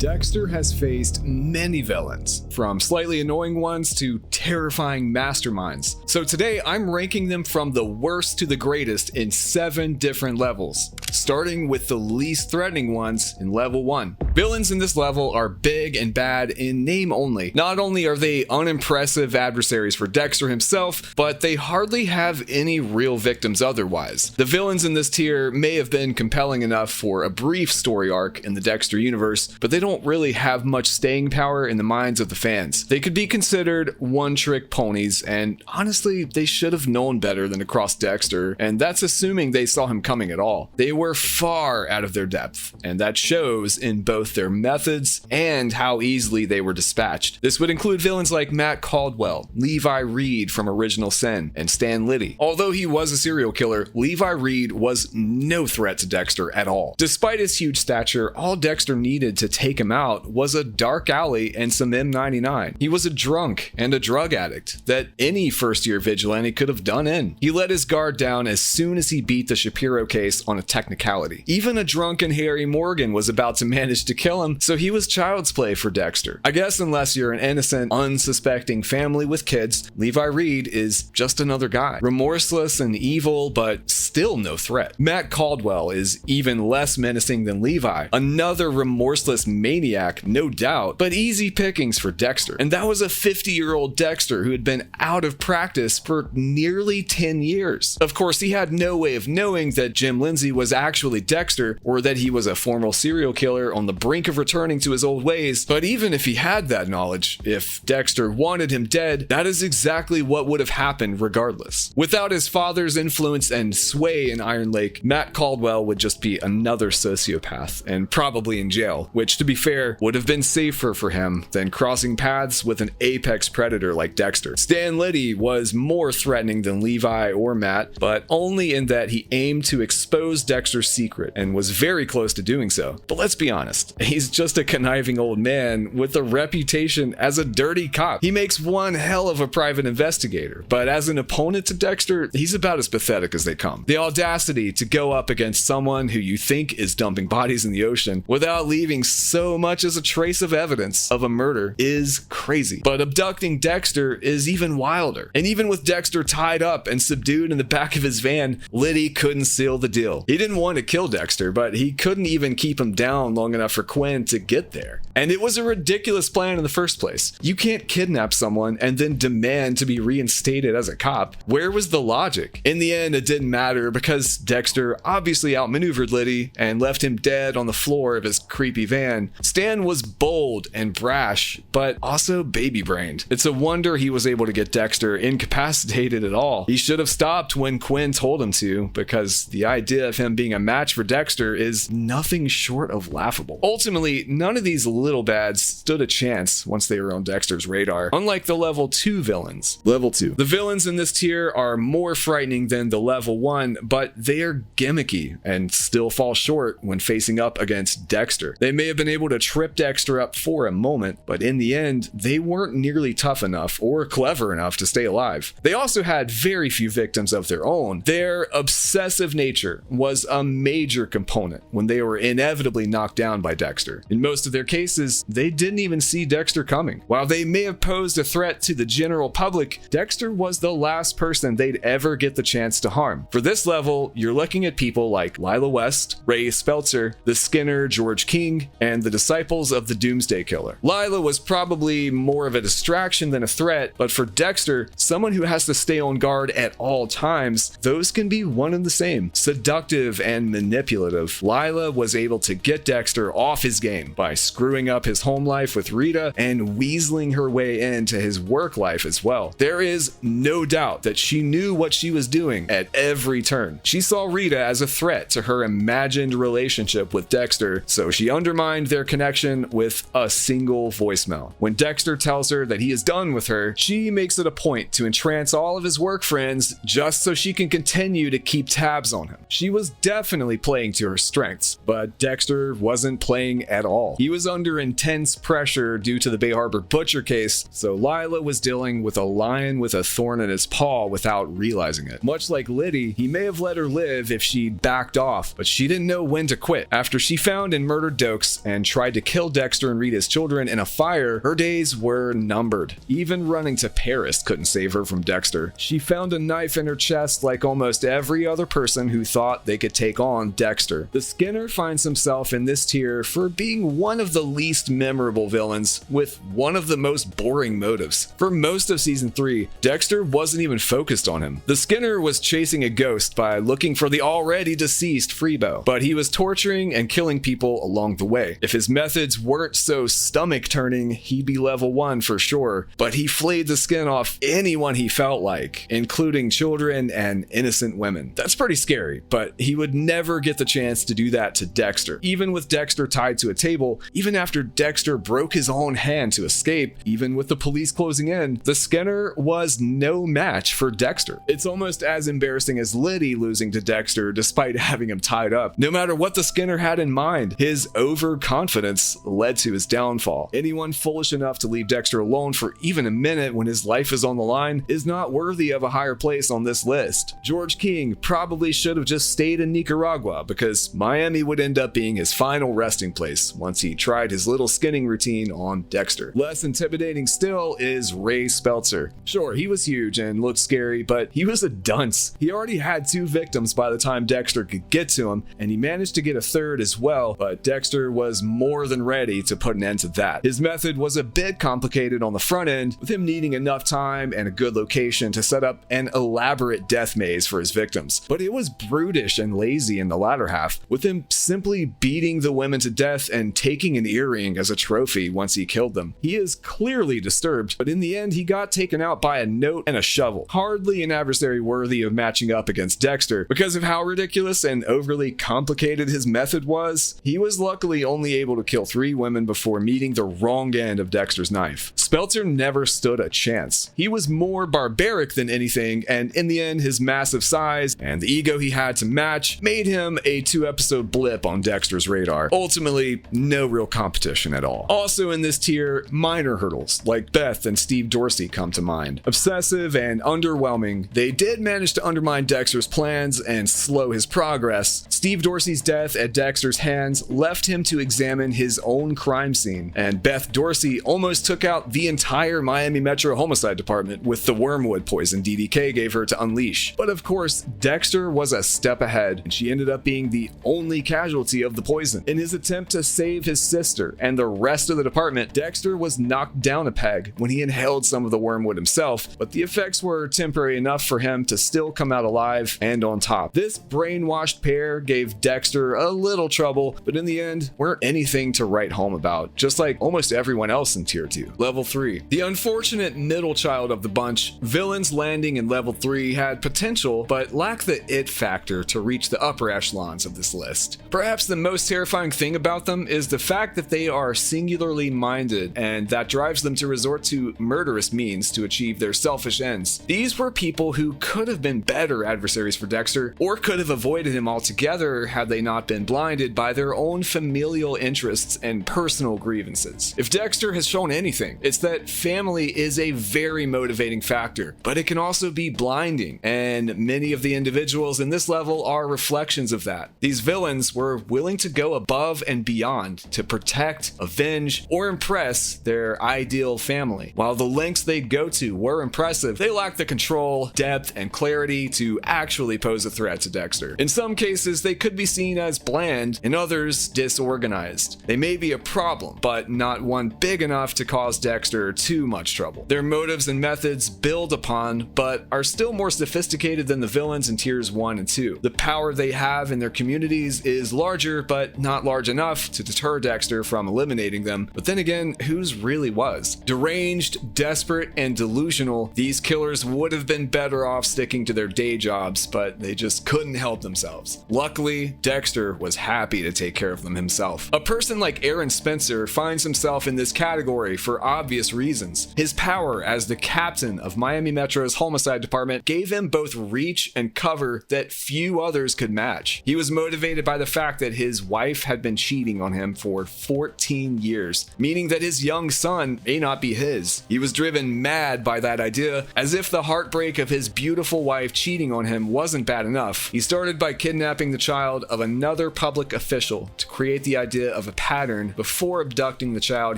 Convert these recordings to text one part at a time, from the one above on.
Dexter has faced many villains, from slightly annoying ones to terrifying masterminds. So today I'm ranking them from the worst to the greatest in 7 different levels, starting with the least threatening ones in level 1. Villains in this level are big and bad in name only. Not only are they unimpressive adversaries for Dexter himself, but they hardly have any real victims otherwise. The villains in this tier may have been compelling enough for a brief story arc in the Dexter universe, but they don't really have much staying power in the minds of the fans. They could be considered one-trick ponies, and honestly, they should have known better than to cross Dexter, and that's assuming they saw him coming at all. They were far out of their depth, and that shows in both their methods and how easily they were dispatched. This would include villains like Matt Caldwell, Levi Reed from Original Sin, and Stan Liddy. Although he was a serial killer, Levi Reed was no threat to Dexter at all. Despite his huge stature, all Dexter needed to take him out was a dark alley and some M99. He was a drunk and a drug addict that any first-year vigilante could have done in. He let his guard down as soon as he beat the Shapiro case on a technicality. Even a drunken Harry Morgan was about to manage to kill him, so he was child's play for Dexter. I guess unless you're an innocent, unsuspecting family with kids, Levi Reed is just another guy. Remorseless and evil, but still no threat. Matt Caldwell is even less menacing than Levi. Another remorseless maniac, no doubt, but easy pickings for Dexter. And that was a 50-year-old Dexter who had been out of practice for nearly 10 years. Of course, he had no way of knowing that Jim Lindsay was actually Dexter, or that he was a former serial killer on the brink of returning to his old ways. But even if he had that knowledge, if Dexter wanted him dead, that is exactly what would have happened regardless. Without his father's influence and sway in Iron Lake, Matt Caldwell would just be another sociopath, and probably in jail, which, to be fair, would have been safer for him than crossing paths with an apex predator like Dexter. Stan Liddy was more threatening than Levi or Matt, but only in that he aimed to expose Dexter's secret and was very close to doing so. But let's be honest, he's just a conniving old man with a reputation as a dirty cop. He makes one hell of a private investigator, but as an opponent to Dexter, he's about as pathetic as they come. The audacity to go up against someone who you think is dumping bodies in the ocean without leaving so much as a trace of evidence of a murder is crazy. But abducting Dexter is even wilder. And even with Dexter tied up and subdued in the back of his van, Liddy couldn't seal the deal. He didn't want to kill Dexter, but he couldn't even keep him down long enough for Quinn to get there. And it was a ridiculous plan in the first place. You can't kidnap someone and then demand to be reinstated as a cop. Where was the logic? In the end, it didn't matter because Dexter obviously outmaneuvered Liddy and left him dead on the floor of his creepy van. Stan was bold and brash, but also baby-brained. It's a wonder he was able to get Dexter incapacitated at all. He should have stopped when Quinn told him to, because the idea of him being a match for Dexter is nothing short of laughable. Ultimately, none of these little bads stood a chance once they were on Dexter's radar, unlike the level 2 villains. Level 2. The villains in this tier are more frightening than the level 1, but they are gimmicky and still fall short when facing up against Dexter. They may have been able to trip Dexter up for a moment, but in the end, they weren't nearly tough enough or clever enough to stay alive. They also had very few victims of their own. Their obsessive nature was a major component when they were inevitably knocked down by Dexter. In most of their cases, they didn't even see Dexter coming. While they may have posed a threat to the general public, Dexter was the last person they'd ever get the chance to harm. For this level, you're looking at people like Lila West, Ray Speltzer, the Skinner George King, and the disciples of the Doomsday Killer. Lila was probably more of a distraction than a threat, but for Dexter, someone who has to stay on guard at all times, those can be one and the same. Seductive and manipulative, Lila was able to get Dexter off his game by screwing up his home life with Rita and weaseling her way into his work life as well. There is no doubt that she knew what she was doing at every turn. She saw Rita as a threat to her imagined relationship with Dexter, so she undermined their connection with a single voicemail. When Dexter tells her that he is done with her, she makes it a point to entrance all of his work friends just so she can continue to keep tabs on him. She was definitely playing to her strengths, but Dexter wasn't playing at all. He was under intense pressure due to the Bay Harbor Butcher case, so Lila was dealing with a lion with a thorn in his paw without realizing it. Much like Liddy, he may have let her live if she'd backed off, but she didn't know when to quit. After she found and murdered Dokes and tried to kill Dexter and Rita's children in a fire, her days were numbered. Even running to Paris couldn't save her from Dexter. She found a knife in her chest like almost every other person who thought they could take on Dexter. The Skinner finds himself in this tier for being one of the least memorable villains with one of the most boring motives. For most of season 3, Dexter wasn't even focused on him. The Skinner was chasing a ghost by looking for the already deceased Freebo, but he was torturing and killing people along the way. If his methods weren't so stomach-turning, he'd be level 1 for sure, but he flayed the skin off anyone he felt like, including children and innocent women. That's pretty scary, but he would never get the chance to do that to Dexter. Even with Dexter tied to a table, even after Dexter broke his own hand to escape, even with the police closing in, the Skinner was no match for Dexter. It's almost as embarrassing as Liddy losing to Dexter despite having him tied up. No matter what the Skinner had in mind, his overconfidence led to his downfall. Anyone foolish enough to leave Dexter alone for even a minute when his life is on the line is not worthy of a higher place on this list. George King probably should have just stayed in Nicaragua because Miami would end up being his final resting place once he tried his little skinning routine on Dexter. Less intimidating still is Ray Speltzer. Sure, he was huge and looked scary, but he was a dunce. He already had 2 victims by the time Dexter could get to him, and he managed to get a third as well, but Dexter was more than ready to put an end to that. His method was a bit complicated on the front end, with him needing enough time and a good location to set up an elaborate death maze for his victims. But it was brutish and lazy in the latter half, with him simply beating the women to death and taking an earring as a trophy once he killed them. He is clearly disturbed, but in the end he got taken out by a note and a shovel. Hardly an adversary worthy of matching up against Dexter. Because of how ridiculous and overly complicated his method was, he was luckily only able to kill 3 women before meeting the wrong end of Dexter's knife. Speltzer never stood a chance. He was more barbaric than anything, and in the end his massive size and the ego he had to match made him a 2-episode blip on Dexter's radar. Ultimately, no real competition at all. Also in this tier, minor hurdles like Beth and Steve Dorsey come to mind. Obsessive and underwhelming, they did manage to undermine Dexter's plans and slow his progress. Steve Dorsey's death at Dexter's hands left him to examine his own crime scene, and Beth Dorsey almost took out the entire Miami Metro Homicide Department with the wormwood poison DDK gave her to unleash. But of course, Dexter was a step ahead, and she ended up being the only casualty of the poison. In his attempt to save his sister and the rest of the department, Dexter was knocked down a peg when he inhaled some of the wormwood himself, but the effects were temporary enough for him to still come out alive and on top. This brainwashed pair gave Dexter a little trouble, but in the end, weren't anything to write home about, just like almost everyone else in Tier 2. Level 3. The unfortunate middle child of the bunch, villains landing in Level 3 had potential, but lacked the it factor to reach the upper echelons of this list. Perhaps the most terrifying thing about them is the fact that they are singularly minded, and that drives them to resort to murderous means to achieve their selfish ends. These were people who could have been better adversaries for Dexter, or could have avoided him altogether had they not been blinded by their own familial interests and personal grievances. If Dexter has shown anything, it's that family is a very motivating factor, but it can also be blinding, and many of the individuals in this level are reflections of that. These villains were willing to go above and beyond to protect, avenge, or impress their ideal family. While the lengths they'd go to were impressive, they lacked the control, depth, and clarity to actually pose a threat to Dexter. In some cases, they could be seen as bland, in others, disorganized. They may be a problem, but not one big enough to cause Dexter too much trouble. Their motives and methods build upon, but are still more sophisticated than the villains in tiers 1 and 2. The power they have in their communities is larger, but not large enough to deter Dexter from eliminating them. But then again, whose really was? Deranged, desperate, and delusional, these killers would have been better off sticking to their day jobs, but they just couldn't help themselves. Luckily, Dexter was happy to take care of them himself. A person like Aaron Spencer finds himself in this category for obvious reasons. His power as the captain of Miami Metro's homicide department gave him both reach and cover that few others could match. He was motivated by the fact that his wife had been cheating on him for 14 years, meaning that his young son may not be his. He was driven mad by that idea, as if the heartbreak of his beautiful wife cheating on him him wasn't bad enough, he started by kidnapping the child of another public official to create the idea of a pattern before abducting the child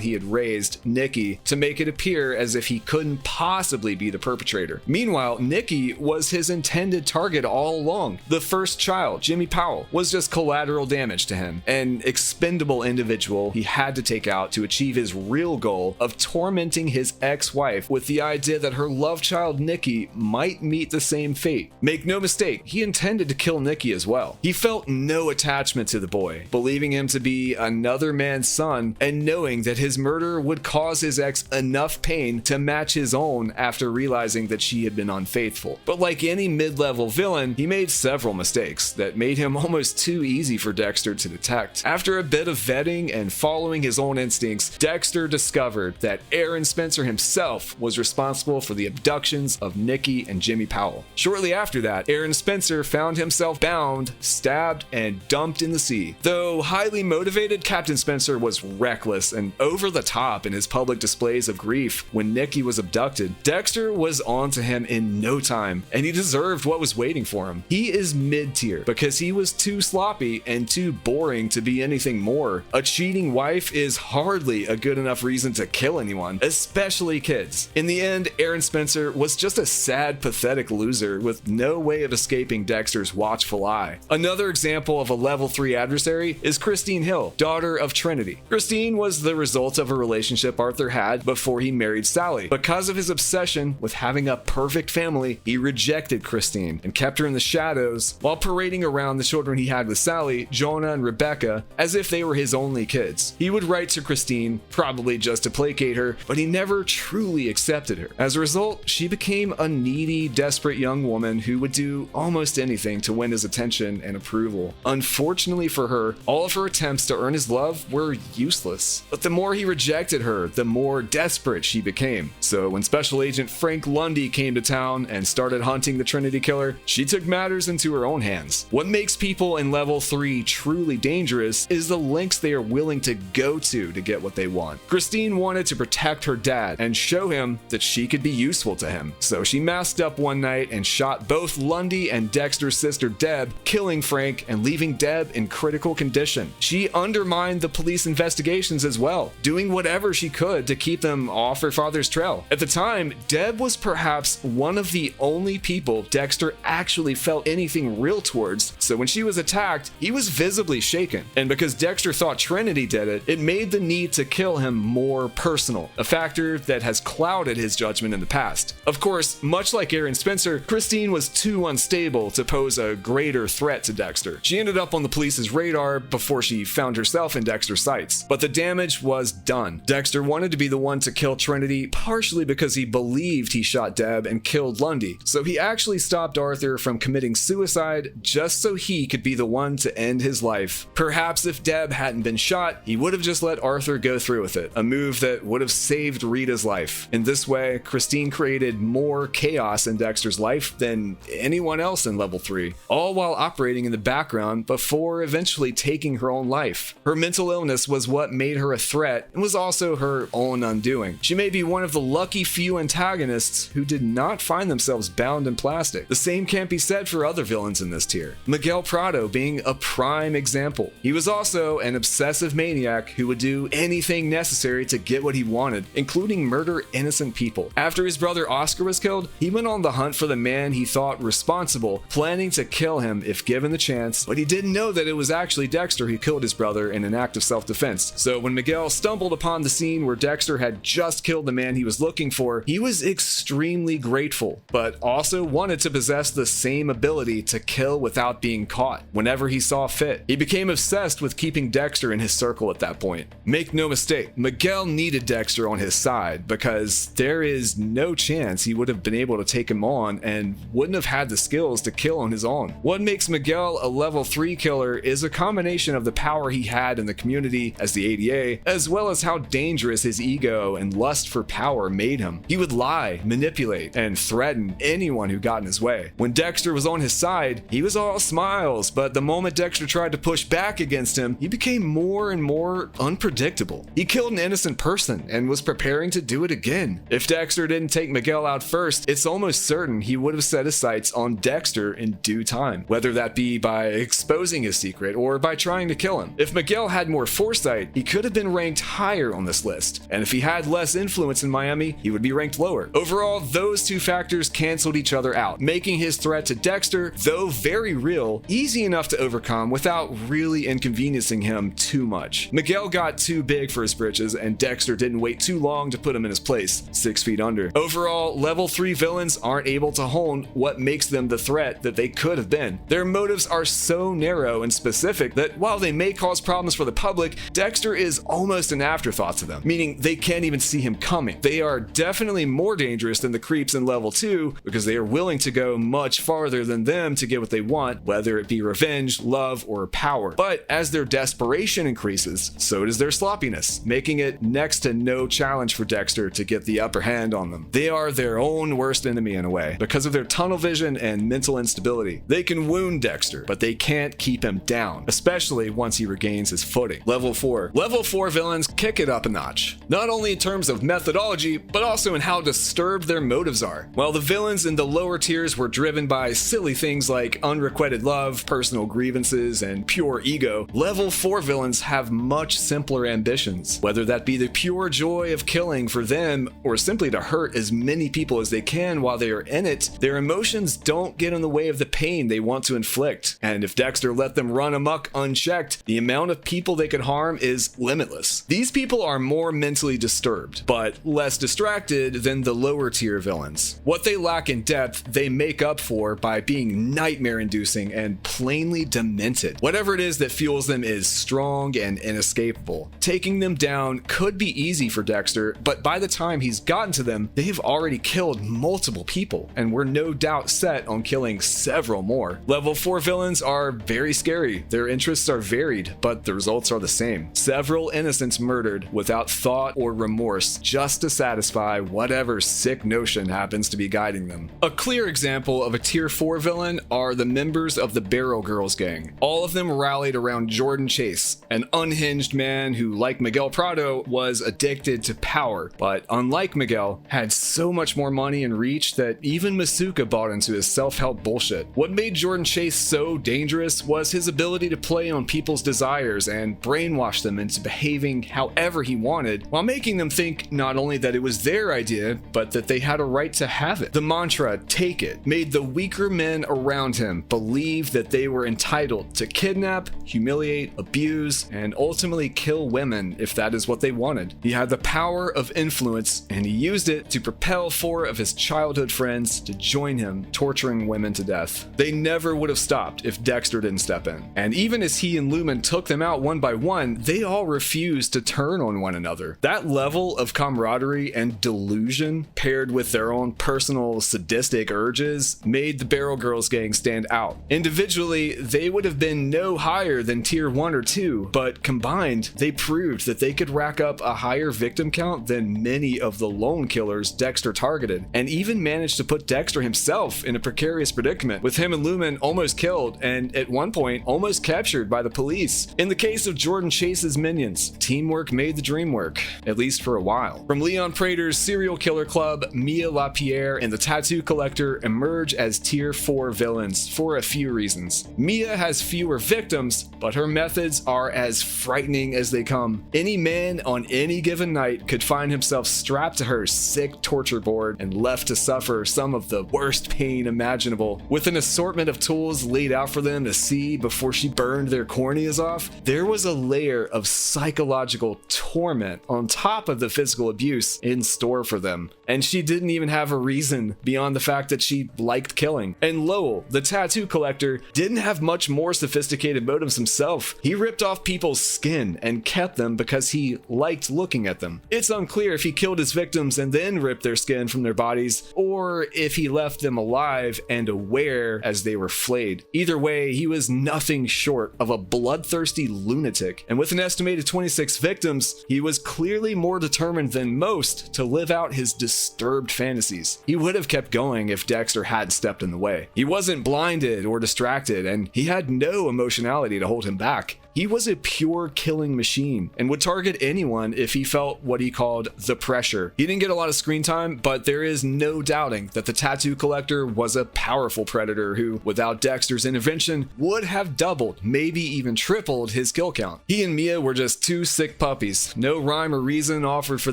he had raised, Nikki, to make it appear as if he couldn't possibly be the perpetrator. Meanwhile, Nikki was his intended target all along. The first child, Jimmy Powell, was just collateral damage to him, an expendable individual he had to take out to achieve his real goal of tormenting his ex-wife with the idea that her love child Nikki might meet the same fate. Make no mistake, he intended to kill Nikki as well. He felt no attachment to the boy, believing him to be another man's son and knowing that his murder would cause his ex enough pain to match his own after realizing that she had been unfaithful. But like any mid-level villain, he made several mistakes that made him almost too easy for Dexter to detect. After a bit of vetting and following his own instincts, Dexter discovered that Aaron Spencer himself was responsible for the abductions of Nikki and Jimmy Powell. Shortly after that, Aaron Spencer found himself bound, stabbed, and dumped in the sea. Though highly motivated, Captain Spencer was reckless and over the top in his public displays of grief when Nikki was abducted. Dexter was on to him in no time, and he deserved what was waiting for him. He is mid-tier because he was too sloppy and too boring to be anything more. A cheating wife is hardly a good enough reason to kill anyone, especially kids. In the end, Aaron Spencer was just a sad, pathetic loser with no way of escaping Dexter's watchful eye. Another example of a level 3 adversary is Christine Hill, daughter of Trinity. Christine was the result of a relationship Arthur had before he married Sally. Because of his obsession with having a perfect family, he rejected Christine and kept her in the shadows while parading around the children he had with Sally, Jonah and Rebecca, as if they were his only kids. He would write to Christine, probably just to placate her, but he never truly accepted her. As a result, she became a needy, desperate young woman who would do almost anything to win his attention and approval. Unfortunately for her, all of her attempts to earn his love were useless. But the more he rejected her, the more desperate she became. So when Special Agent Frank Lundy came to town and started hunting the Trinity Killer, she took matters into her own hands. What makes people in level 3 truly dangerous is the lengths they are willing to go to get what they want. Christine wanted to protect her dad and show him that she could be useful to him. So she masked up one night and shot both Lundy and Dexter's sister Deb, killing Frank and leaving Deb in critical condition. She undermined the police investigations as well, doing whatever she could to keep them off her father's trail. At the time, Deb was perhaps one of the only people Dexter actually felt anything real towards, so when she was attacked, he was visibly shaken. And because Dexter thought Trinity did it, it made the need to kill him more personal, a factor that has clouded his judgment in the past. Of course, much like Aaron Spencer, Christine was too unstable to pose a greater threat to Dexter. She ended up on the police's radar before she found herself in Dexter's sights, but the damage was done. Dexter wanted to be the one to kill Trinity, partially because he believed he shot Deb and killed Lundy, so he actually stopped Arthur from committing suicide just so he could be the one to end his life. Perhaps if Deb hadn't been shot, he would have just let Arthur go through with it, a move that would have saved Rita's life. In this way, Christine created more chaos in Dexter's life than anyone else in level 3, all while operating in the background before eventually taking her own life. Her mental illness was what made her a threat and was also her own undoing. She may be one of the lucky few antagonists who did not find themselves bound in plastic. The same can't be said for other villains in this tier, Miguel Prado being a prime example. He was also an obsessive maniac who would do anything necessary to get what he wanted, including murder innocent people. After his brother Oscar was killed, he went on the hunt for the man he thought responsible, planning to kill him if given the chance, but he didn't know that it was actually Dexter who killed his brother in an act of self-defense. So when Miguel stumbled upon the scene where Dexter had just killed the man he was looking for, he was extremely grateful, but also wanted to possess the same ability to kill without being caught whenever he saw fit. He became obsessed with keeping Dexter in his circle at that point. Make no mistake, Miguel needed Dexter on his side because there is no chance he would have been able to take him on and wouldn't have had the skills to kill on his own. What makes Miguel a level 3 killer is a combination of the power he had in the community as the ADA, as well as how dangerous his ego and lust for power made him. He would lie, manipulate, and threaten anyone who got in his way. When Dexter was on his side, he was all smiles, but the moment Dexter tried to push back against him, he became more and more unpredictable. He killed an innocent person and was preparing to do it again. If Dexter didn't take Miguel out first, it's almost certain he would have set his sights on Dexter in due time, whether that be by exposing his secret or by trying to kill him. If Miguel had more foresight, he could have been ranked higher on this list, and if he had less influence in Miami, he would be ranked lower. Overall, those two factors canceled each other out, making his threat to Dexter, though very real, easy enough to overcome without really inconveniencing him too much. Miguel got too big for his britches, and Dexter didn't wait too long to put him in his place, 6 feet under. Overall, level 3 villains aren't able to hone what makes them the threat that they could have been. Their motives are so narrow and specific that while they may cause problems for the public, Dexter is almost an afterthought to them, meaning they can't even see him coming. They are definitely more dangerous than the creeps in level 2 because they are willing to go much farther than them to get what they want, whether it be revenge, love, or power. But as their desperation increases, so does their sloppiness, making it next to no challenge for Dexter to get the upper hand on them. They are their own worst enemy in a way, because of their tunnel vision and mental instability. They can wound Dexter, but they can't keep him down, especially once he regains his footing. Level 4. Level 4 villains kick it up a notch, not only in terms of methodology, but also in how disturbed their motives are. While the villains in the lower tiers were driven by silly things like unrequited love, personal grievances, and pure ego, level 4 villains have much simpler ambitions, whether that be the pure joy of killing for them or simply to hurt as many people as they can while they are in it. Their emotions don't get in the way of the pain they want to inflict, and if Dexter let them run amok unchecked, the amount of people they could harm is limitless. These people are more mentally disturbed, but less distracted than the lower tier villains. What they lack in depth, they make up for by being nightmare-inducing and plainly demented. Whatever it is that fuels them is strong and inescapable. Taking them down could be easy for Dexter, but by the time he's gotten to them, they've already killed multiple people, and were no doubt set on killing several more. Level 4 villains are very scary. Their interests are varied, but the results are the same. Several innocents murdered without thought or remorse, just to satisfy whatever sick notion happens to be guiding them. A clear example of a tier 4 villain are the members of the Barrel Girls gang. All of them rallied around Jordan Chase, an unhinged man who, like Miguel Prado, was addicted to power, but unlike Miguel, had so much more money and reach that even Masuka bought into his self-help bullshit. What made Jordan Chase so dangerous was his ability to play on people's desires and brainwash them into behaving however he wanted, while making them think not only that it was their idea, but that they had a right to have it. The mantra, "take it," made the weaker men around him believe that they were entitled to kidnap, humiliate, abuse, and ultimately kill women if that is what they wanted. He had the power of influence, and he used it to propel 4 of his childhood friends to join him, torturing women to death. They never would have stopped if Dexter didn't step in. And even as he and Lumen took them out one by one, they all refused to turn on one another. That level of camaraderie and delusion, paired with their own personal sadistic urges, made the Barrel Girls gang stand out. Individually, they would have been no higher than tier 1 or 2, but combined, they proved that they could rack up a higher victim count than many of the lone killers Dexter targeted, and even managed to put Dexter himself in a precarious predicament, with him and Lumen almost killed, and at one point almost captured by the police. In the case of Jordan Chase's minions, teamwork made the dream work, at least for a while. From Leon Prater's serial killer club, Mia LaPierre and the Tattoo Collector emerge as tier 4 villains for a few reasons. Mia has fewer victims, but her methods are as frightening as they come. Any man on any given night could find himself strapped to her sick torture board and left to suffer some of the worst pain imaginable. With an assortment of tools laid out for them to see before she burned their corneas off, there was a layer of psychological torment on top of the physical abuse in store for them. And she didn't even have a reason beyond the fact that she liked killing. And Lowell, the Tattoo Collector, didn't have much more sophisticated motives himself. He ripped off people's skin and kept them because he liked looking at them. It's unclear if he killed his victims and then ripped their skin from their bodies, or if he left them alive and aware as they were flayed. Either way, he was nothing short of a bloodthirsty lunatic, and with an estimated 26 victims, he was clearly more determined than most to live out his disturbed fantasies. He would have kept going if Dexter hadn't stepped in the way. He wasn't blinded or distracted, and he had no emotionality to hold him back. He was a pure killing machine and would target anyone if he felt what he called the pressure. He didn't get a lot of screen time, but there is no doubting that the Tattoo Collector was was a powerful predator who, without Dexter's intervention, would have doubled, maybe even tripled his kill count. He and Mia were just two sick puppies, no rhyme or reason offered for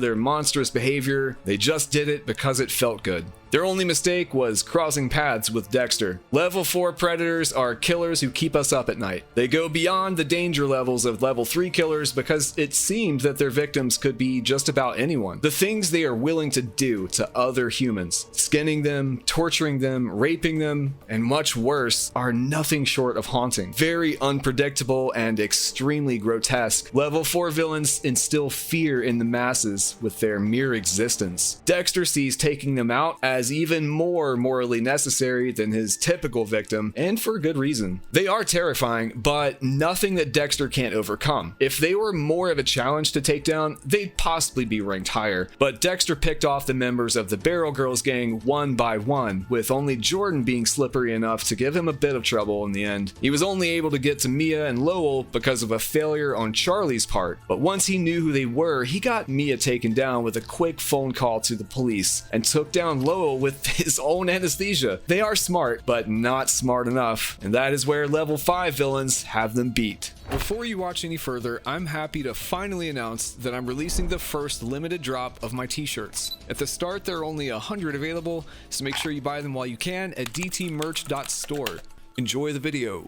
their monstrous behavior. They just did it because it felt good. Their only mistake was crossing paths with Dexter. Level 4 predators are killers who keep us up at night. They go beyond the danger levels of level 3 killers because it seemed that their victims could be just about anyone. The things they are willing to do to other humans, skinning them, torturing them, raping them, and much worse, are nothing short of haunting. Very unpredictable and extremely grotesque, level 4 villains instill fear in the masses with their mere existence. Dexter sees taking them out as even more morally necessary than his typical victim, and for good reason. They are terrifying, but nothing that Dexter can't overcome. If they were more of a challenge to take down, they'd possibly be ranked higher, but Dexter picked off the members of the Barrel Girls gang one by one, with only Jordan being slippery enough to give him a bit of trouble in the end. He was only able to get to Mia and Lowell because of a failure on Charlie's part, but once he knew who they were, he got Mia taken down with a quick phone call to the police, and took down Lowell with his own anesthesia. They are smart, but not smart enough, and that is where level 5 villains have them beat. Before you watch any further, I'm happy to finally announce that I'm releasing the first limited drop of my t-shirts. At the start, there are only 100 available, so make sure you buy them while you can at dtmerch.store. Enjoy the video.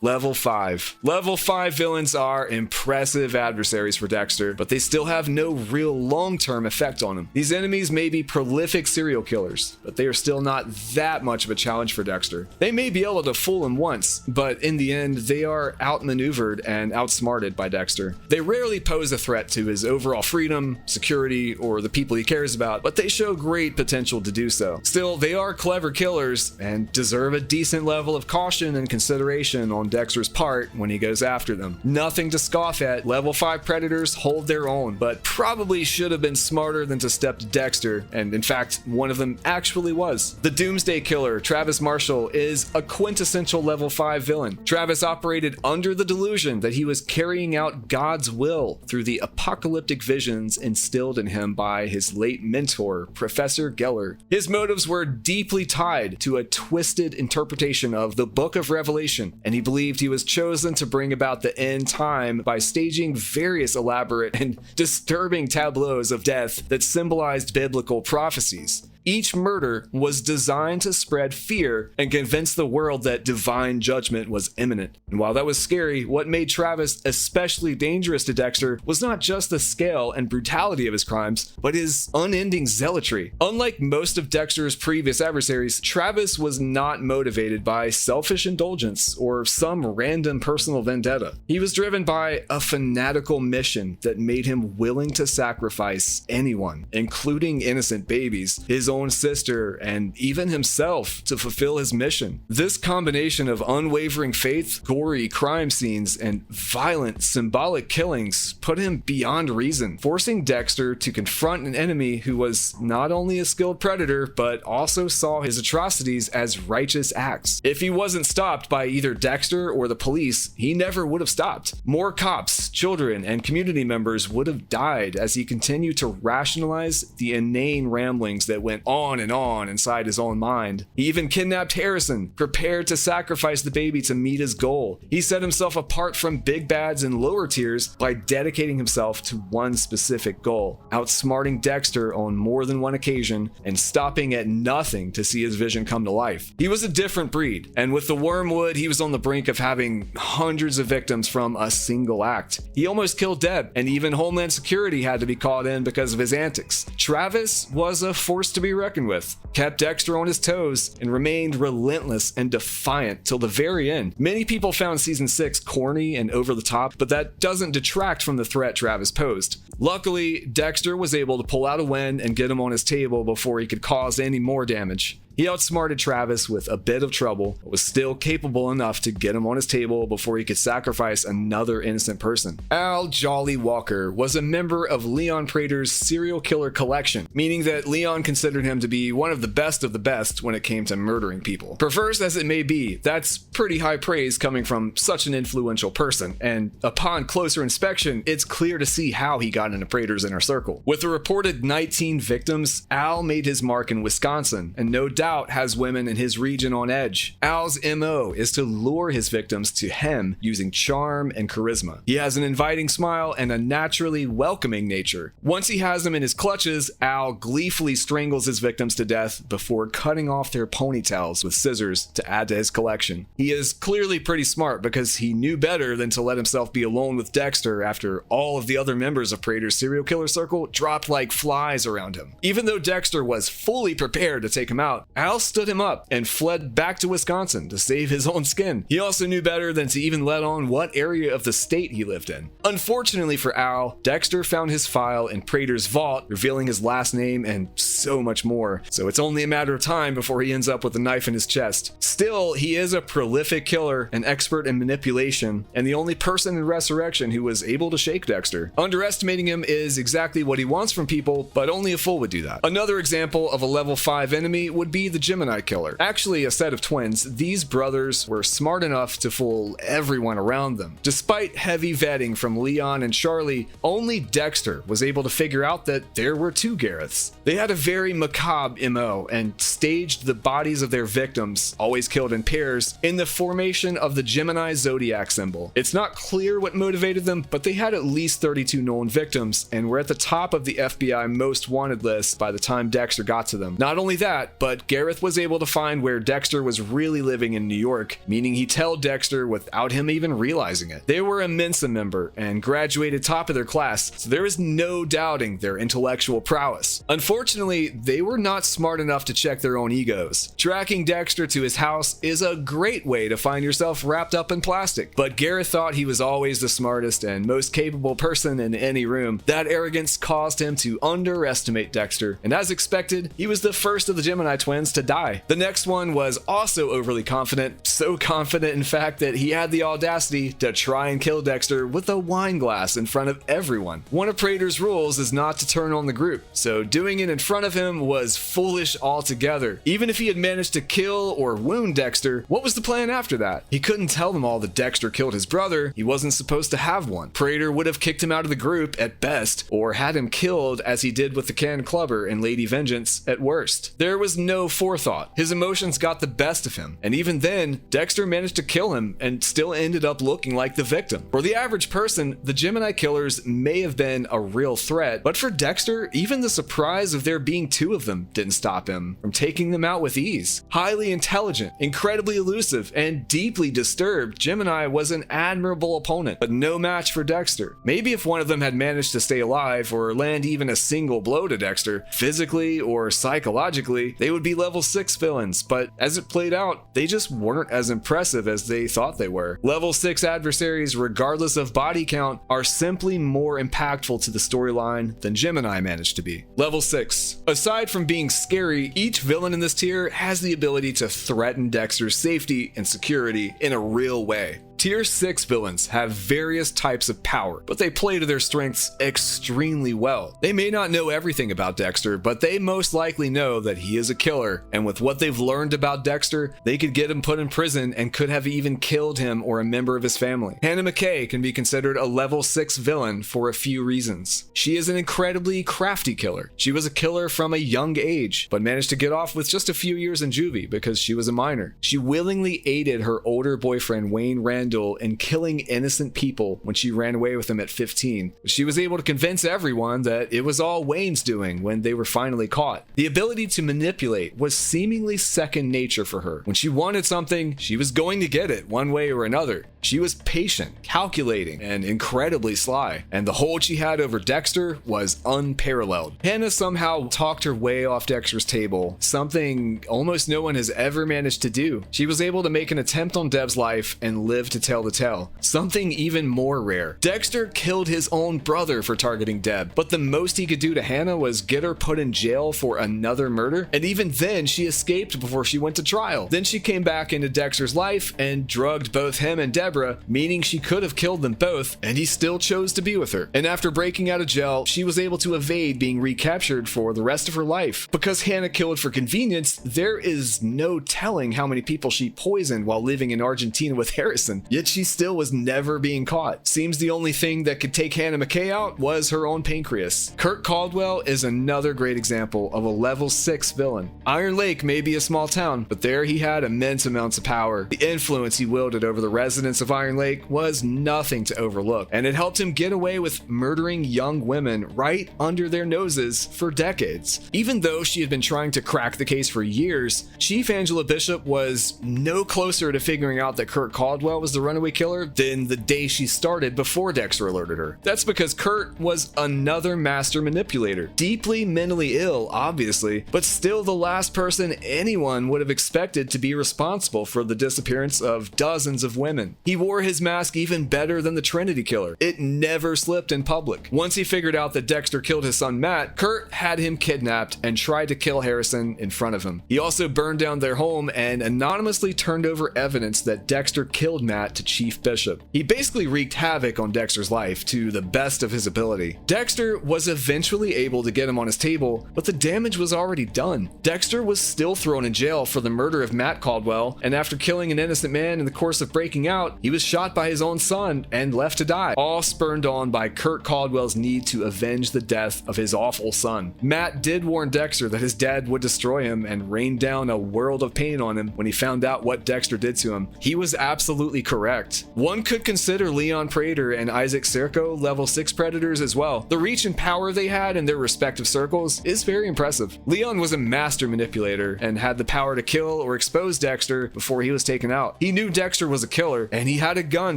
Level 5. Level 5 villains are impressive adversaries for Dexter, but they still have no real long-term effect on him. These enemies may be prolific serial killers, but they are still not that much of a challenge for Dexter. They may be able to fool him once, but in the end, they are outmaneuvered and outsmarted by Dexter. They rarely pose a threat to his overall freedom, security, or the people he cares about, but they show great potential to do so. Still, they are clever killers and deserve a decent level of caution and consideration on Dexter's part when he goes after them. Nothing to scoff at, level 5 predators hold their own, but probably should have been smarter than to step to Dexter, and in fact, one of them actually was. The Doomsday Killer, Travis Marshall, is a quintessential level 5 villain. Travis operated under the delusion that he was carrying out God's will through the apocalyptic visions instilled in him by his late mentor, Professor Geller. His motives were deeply tied to a twisted interpretation of the Book of Revelation, and he believed he was chosen to bring about the end time by staging various elaborate and disturbing tableaus of death that symbolized biblical prophecies. Each murder was designed to spread fear and convince the world that divine judgment was imminent. And while that was scary, what made Travis especially dangerous to Dexter was not just the scale and brutality of his crimes, but his unending zealotry. Unlike most of Dexter's previous adversaries, Travis was not motivated by selfish indulgence or some random personal vendetta. He was driven by a fanatical mission that made him willing to sacrifice anyone, including innocent babies, his own sister, and even himself to fulfill his mission. This combination of unwavering faith, gory crime scenes, and violent symbolic killings put him beyond reason, forcing Dexter to confront an enemy who was not only a skilled predator, but also saw his atrocities as righteous acts. If he wasn't stopped by either Dexter or the police, he never would have stopped. More cops, children, and community members would have died as he continued to rationalize the inane ramblings that went on and on inside his own mind. He even kidnapped Harrison, prepared to sacrifice the baby to meet his goal. He set himself apart from big bads and lower tiers by dedicating himself to one specific goal, outsmarting Dexter on more than one occasion and stopping at nothing to see his vision come to life. He was a different breed, and with the Wormwood, he was on the brink of having hundreds of victims from a single act. He almost killed Deb, and even Homeland Security had to be called in because of his antics. Travis was a force to be reckoned with, kept Dexter on his toes, and remained relentless and defiant till the very end. Many people found season 6 corny and over the top, but that doesn't detract from the threat Travis posed. Luckily, Dexter was able to pull out a win and get him on his table before he could cause any more damage. He outsmarted Travis with a bit of trouble, but was still capable enough to get him on his table before he could sacrifice another innocent person. Al Jolly Walker was a member of Leon Prater's serial killer collection, meaning that Leon considered him to be one of the best when it came to murdering people. Perverse as it may be, that's pretty high praise coming from such an influential person, and upon closer inspection, it's clear to see how he got into Prater's inner circle. With a reported 19 victims, Al made his mark in Wisconsin, and no doubt doubt has women in his region on edge. Al's MO is to lure his victims to him using charm and charisma. He has an inviting smile and a naturally welcoming nature. Once he has them in his clutches, Al gleefully strangles his victims to death before cutting off their ponytails with scissors to add to his collection. He is clearly pretty smart because he knew better than to let himself be alone with Dexter after all of the other members of Prater's serial killer circle dropped like flies around him. Even though Dexter was fully prepared to take him out, Al stood him up and fled back to Wisconsin to save his own skin. He also knew better than to even let on what area of the state he lived in. Unfortunately for Al, Dexter found his file in Prater's vault, revealing his last name and so much more, so it's only a matter of time before he ends up with a knife in his chest. Still, he is a prolific killer, an expert in manipulation, and the only person in Resurrection who was able to shake Dexter. Underestimating him is exactly what he wants from people, but only a fool would do that. Another example of a level 5 enemy would be the Gemini Killer. Actually, a set of twins, these brothers were smart enough to fool everyone around them. Despite heavy vetting from Leon and Charlie, only Dexter was able to figure out that there were two Gareths. They had a very macabre MO and staged the bodies of their victims, always killed in pairs, in the formation of the Gemini zodiac symbol. It's not clear what motivated them, but they had at least 32 known victims and were at the top of the FBI most wanted list by the time Dexter got to them. Not only that, but Gareth was able to find where Dexter was really living in New York, meaning he told Dexter without him even realizing it. They were a Mensa member and graduated top of their class, so there is no doubting their intellectual prowess. Unfortunately, they were not smart enough to check their own egos. Tracking Dexter to his house is a great way to find yourself wrapped up in plastic, but Gareth thought he was always the smartest and most capable person in any room. That arrogance caused him to underestimate Dexter, and as expected, he was the first of the Gemini twins to die. The next one was also overly confident, so confident in fact that he had the audacity to try and kill Dexter with a wine glass in front of everyone. One of Prater's rules is not to turn on the group, so doing it in front of him was foolish altogether. Even if he had managed to kill or wound Dexter, what was the plan after that? He couldn't tell them all that Dexter killed his brother. He wasn't supposed to have one. Prater would have kicked him out of the group at best, or had him killed as he did with the Can Clubber and Lady Vengeance at worst. There was no forethought. His emotions got the best of him, and even then, Dexter managed to kill him and still ended up looking like the victim. For the average person, the Gemini killers may have been a real threat, but for Dexter, even the surprise of there being two of them didn't stop him from taking them out with ease. Highly intelligent, incredibly elusive, and deeply disturbed, Gemini was an admirable opponent, but no match for Dexter. Maybe if one of them had managed to stay alive or land even a single blow to Dexter, physically or psychologically, they would be level 6 villains, but as it played out, they just weren't as impressive as they thought they were. Level 6 adversaries, regardless of body count, are simply more impactful to the storyline than Gemini managed to be. Level 6. Aside from being scary, each villain in this tier has the ability to threaten Dexter's safety and security in a real way. Tier 6 villains have various types of power, but they play to their strengths extremely well. They may not know everything about Dexter, but they most likely know that he is a killer, and with what they've learned about Dexter, they could get him put in prison and could have even killed him or a member of his family. Hannah McKay can be considered a level 6 villain for a few reasons. She is an incredibly crafty killer. She was a killer from a young age, but managed to get off with just a few years in juvie because she was a minor. She willingly aided her older boyfriend Wayne Randall in killing innocent people when she ran away with him at 15. She was able to convince everyone that it was all Wayne's doing when they were finally caught. The ability to manipulate was seemingly second nature for her. When she wanted something, she was going to get it one way or another. She was patient, calculating, and incredibly sly, and the hold she had over Dexter was unparalleled. Hannah somehow talked her way off Dexter's table, something almost no one has ever managed to do. She was able to make an attempt on Deb's life and live to tell the tale, something even more rare. Dexter killed his own brother for targeting Deb, but the most he could do to Hannah was get her put in jail for another murder, and even then she escaped before she went to trial. Then she came back into Dexter's life and drugged both him and Deborah, meaning she could have killed them both, and he still chose to be with her. And after breaking out of jail, she was able to evade being recaptured for the rest of her life. Because Hannah killed for convenience, there is no telling how many people she poisoned while living in Argentina with Harrison. Yet she still was never being caught. Seems the only thing that could take Hannah McKay out was her own pancreas. Kurt Caldwell is another great example of a level 6 villain. Iron Lake may be a small town, but there he had immense amounts of power. The influence he wielded over the residents of Iron Lake was nothing to overlook, and it helped him get away with murdering young women right under their noses for decades. Even though she had been trying to crack the case for years, Chief Angela Bishop was no closer to figuring out that Kurt Caldwell was the runaway killer than the day she started before Dexter alerted her. That's because Kurt was another master manipulator, deeply mentally ill, obviously, but still the last person anyone would have expected to be responsible for the disappearance of dozens of women. He wore his mask even better than the Trinity Killer. It never slipped in public. Once he figured out that Dexter killed his son Matt, Kurt had him kidnapped and tried to kill Harrison in front of him. He also burned down their home and anonymously turned over evidence that Dexter killed Matt to Chief Bishop. He basically wreaked havoc on Dexter's life to the best of his ability. Dexter was eventually able to get him on his table, but the damage was already done. Dexter was still thrown in jail for the murder of Matt Caldwell, and after killing an innocent man in the course of breaking out, he was shot by his own son and left to die, all spurred on by Kurt Caldwell's need to avenge the death of his awful son. Matt did warn Dexter that his dad would destroy him and rain down a world of pain on him when he found out what Dexter did to him. He was absolutely correct. One could consider Leon Prater and Isaac Serco level 6 predators as well. The reach and power they had in their respective circles is very impressive. Leon was a master manipulator and had the power to kill or expose Dexter before he was taken out. He knew Dexter was a killer, and he had a gun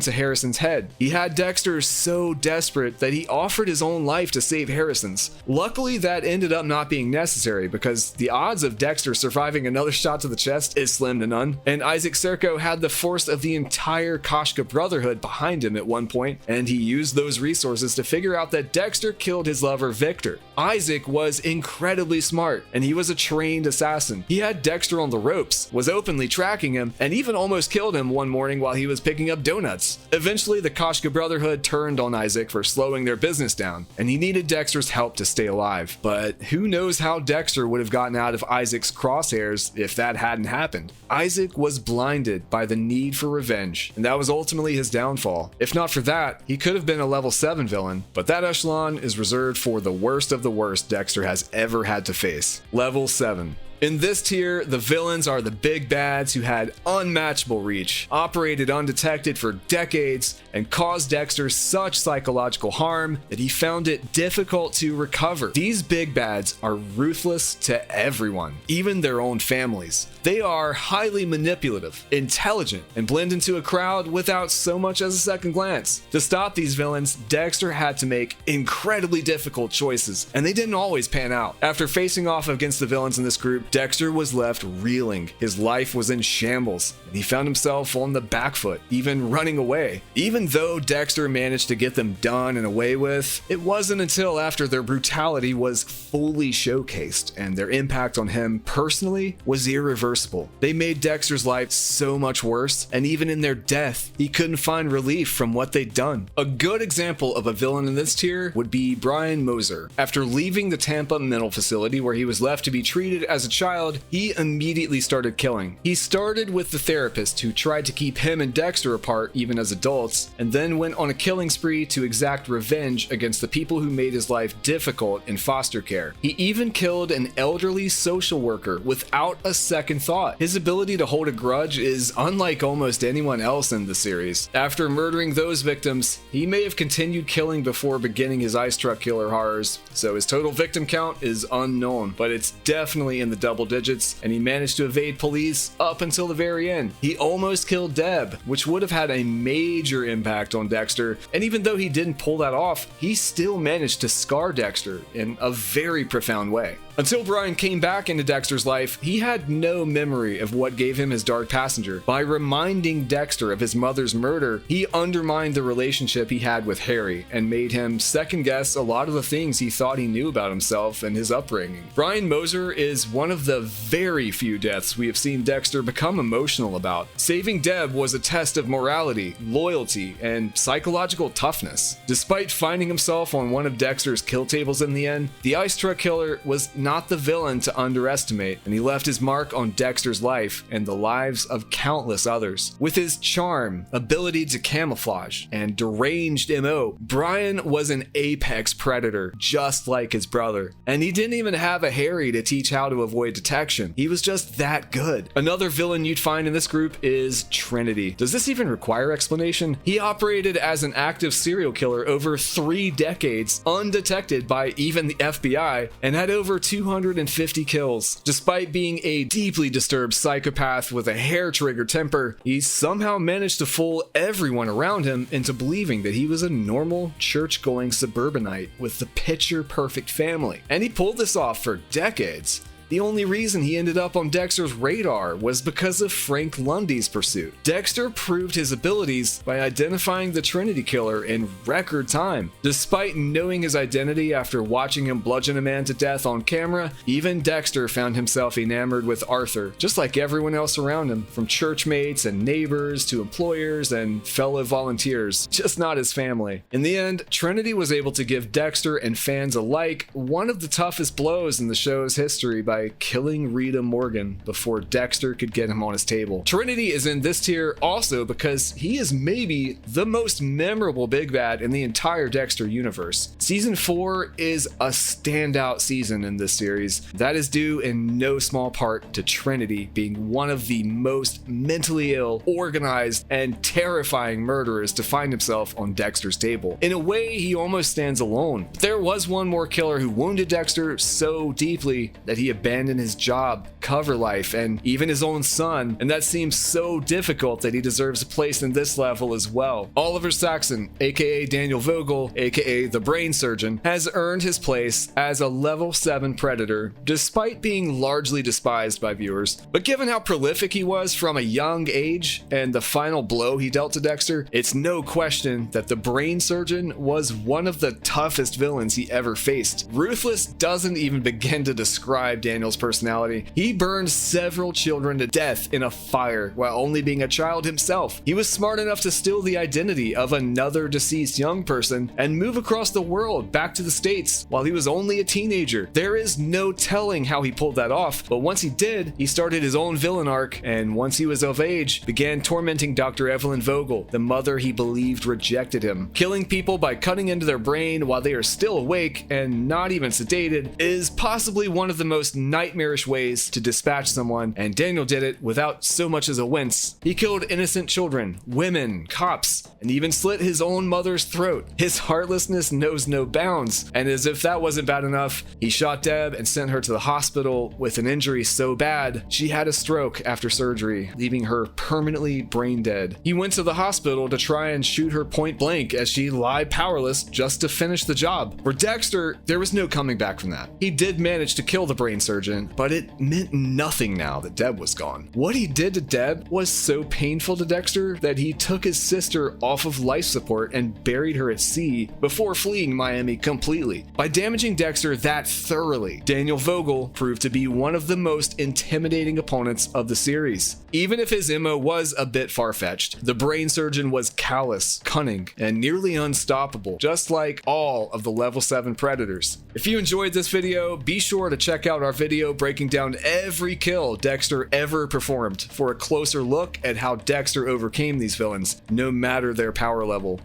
to Harrison's head. He had Dexter so desperate that he offered his own life to save Harrison's. Luckily, that ended up not being necessary because the odds of Dexter surviving another shot to the chest is slim to none, and Isaac Serco had the force of the entire Koshka Brotherhood behind him at one point, and he used those resources to figure out that Dexter killed his lover Victor. Isaac was incredibly smart, and he was a trained assassin. He had Dexter on the ropes, was openly tracking him, and even almost killed him one morning while he was picking up donuts. Eventually, the Koshka Brotherhood turned on Isaac for slowing their business down, and he needed Dexter's help to stay alive. But who knows how Dexter would have gotten out of Isaac's crosshairs if that hadn't happened. Isaac was blinded by the need for revenge, and that was ultimately his downfall. If not for that, he could have been a level 7 villain, but that echelon is reserved for the worst of the worst Dexter has ever had to face. Level 7. In this tier, the villains are the big bads who had unmatchable reach, operated undetected for decades, and caused Dexter such psychological harm that he found it difficult to recover. These big bads are ruthless to everyone, even their own families. They are highly manipulative, intelligent, and blend into a crowd without so much as a second glance. To stop these villains, Dexter had to make incredibly difficult choices, and they didn't always pan out. After facing off against the villains in this group, Dexter was left reeling. His life was in shambles, and he found himself on the back foot, even running away. Even though Dexter managed to get them done and away with, it wasn't until after their brutality was fully showcased and their impact on him personally was irreversible. They made Dexter's life so much worse, and even in their death, he couldn't find relief from what they'd done. A good example of a villain in this tier would be Brian Moser. After leaving the Tampa mental facility where he was left to be treated as a child, he immediately started killing. He started with the therapist who tried to keep him and Dexter apart even as adults, and then went on a killing spree to exact revenge against the people who made his life difficult in foster care. He even killed an elderly social worker without a second thought. His ability to hold a grudge is unlike almost anyone else in the series. After murdering those victims, he may have continued killing before beginning his ice truck killer horrors, so his total victim count is unknown, but it's definitely in the double digits, and he managed to evade police up until the very end. He almost killed Deb, which would have had a major impact on Dexter, and even though he didn't pull that off, he still managed to scar Dexter in a very profound way. Until Brian came back into Dexter's life, he had no memory of what gave him his dark passenger. By reminding Dexter of his mother's murder, he undermined the relationship he had with Harry and made him second guess a lot of the things he thought he knew about himself and his upbringing. Brian Moser is one one of the very few deaths we have seen Dexter become emotional about. Saving Deb was a test of morality, loyalty, and psychological toughness. Despite finding himself on one of Dexter's kill tables in the end, the ice truck killer was not the villain to underestimate, and he left his mark on Dexter's life and the lives of countless others. With his charm, ability to camouflage, and deranged MO, Brian was an apex predator, just like his brother. And he didn't even have a Harry to teach how to avoid detection. He was just that good. Another villain you'd find in this group is Trinity. Does this even require explanation? He operated as an active serial killer over 3 decades, undetected by even the FBI, and had over 250 kills. Despite being a deeply disturbed psychopath with a hair-trigger temper, he somehow managed to fool everyone around him into believing that he was a normal, church-going suburbanite with the picture-perfect family. And he pulled this off for decades. The only reason he ended up on Dexter's radar was because of Frank Lundy's pursuit. Dexter proved his abilities by identifying the Trinity killer in record time. Despite knowing his identity after watching him bludgeon a man to death on camera, even Dexter found himself enamored with Arthur, just like everyone else around him, from church mates and neighbors to employers and fellow volunteers, just not his family. In the end, Trinity was able to give Dexter and fans alike one of the toughest blows in the show's history by killing Rita Morgan before Dexter could get him on his table. Trinity is in this tier also because he is maybe the most memorable big bad in the entire Dexter universe. Season 4 is a standout season in this series. That is due in no small part to Trinity being one of the most mentally ill, organized, and terrifying murderers to find himself on Dexter's table. In a way, he almost stands alone. But there was one more killer who wounded Dexter so deeply that he abandoned his job, cover life, and even his own son, and that seems so difficult that he deserves a place in this level as well. Oliver Saxon, aka Daniel Vogel, aka the Brain Surgeon, has earned his place as a level 7 predator, despite being largely despised by viewers. But given how prolific he was from a young age, and the final blow he dealt to Dexter, it's no question that the Brain Surgeon was one of the toughest villains he ever faced. Ruthless doesn't even begin to describe Daniel's personality. He burned several children to death in a fire while only being a child himself. He was smart enough to steal the identity of another deceased young person and move across the world back to the States while he was only a teenager. There is no telling how he pulled that off, but once he did, he started his own villain arc, and once he was of age, began tormenting Dr. Evelyn Vogel, the mother he believed rejected him. Killing people by cutting into their brain while they are still awake and not even sedated is possibly one of the most nightmarish ways to dispatch someone, and Daniel did it without so much as a wince. He killed innocent children, women, cops, and even slit his own mother's throat. His heartlessness knows no bounds, and as if that wasn't bad enough, he shot Deb and sent her to the hospital with an injury so bad she had a stroke after surgery, leaving her permanently brain dead. He went to the hospital to try and shoot her point blank as she lay powerless just to finish the job. For Dexter, there was no coming back from that. He did manage to kill the Brain Surgeon, but it meant nothing now that Deb was gone. What he did to Deb was so painful to Dexter that he took his sister off of life support and buried her at sea before fleeing Miami completely. By damaging Dexter that thoroughly, Daniel Vogel proved to be one of the most intimidating opponents of the series. Even if his MO was a bit far-fetched, the Brain Surgeon was callous, cunning, and nearly unstoppable, just like all of the level 7 predators. If you enjoyed this video, be sure to check out our video breaking down every kill Dexter ever performed for a closer look at how Dexter overcame these villains, no matter their power level.